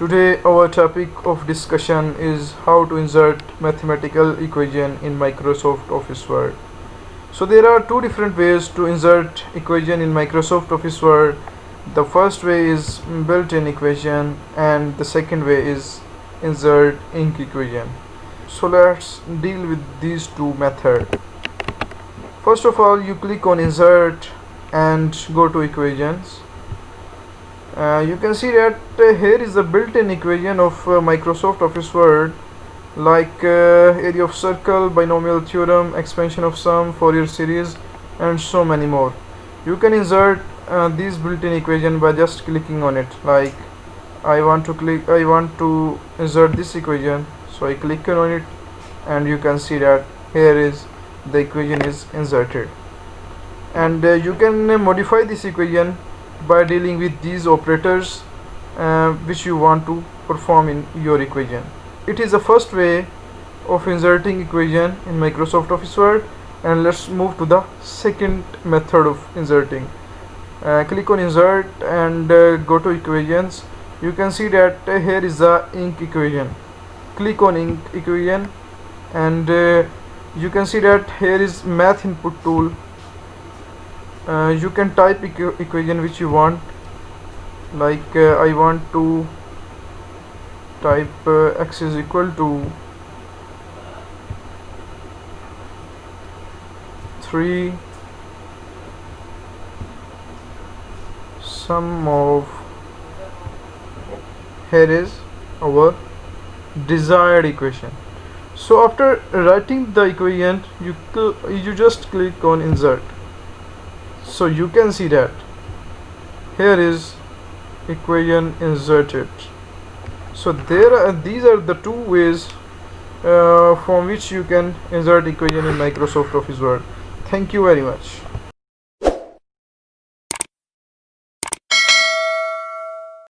Today our topic of discussion is how to insert mathematical equation in Microsoft Office Word. So there are two different ways to insert equation in Microsoft Office Word. The first way is built-in equation and the second way is insert ink equation. So let's deal with these two methods. First of all, you click on insert and go to equations. You can see that here is the built-in equation of Microsoft Office Word, like area of circle, binomial theorem, expansion of sum, Fourier series, and so many more. You can insert these built-in equation by just clicking on it. Like I want to insert this equation, so I click on it and you can see that here is the equation is inserted. And you can modify this equation by dealing with these operators which you want to perform in your equation. It is the first way of inserting equation in Microsoft Office Word, and let's move to the second method of inserting. Click on insert and go to equations. You can see that here is the ink equation. Click on ink equation and you can see that here is math input tool. You can type equation which you want, like I want to type x is equal to 3 sum of, here is our desired equation. So after writing the equation, you just click on insert. So you can see that here is equation inserted. So these are the two ways from which you can insert equation in Microsoft Office Word. Thank you very much.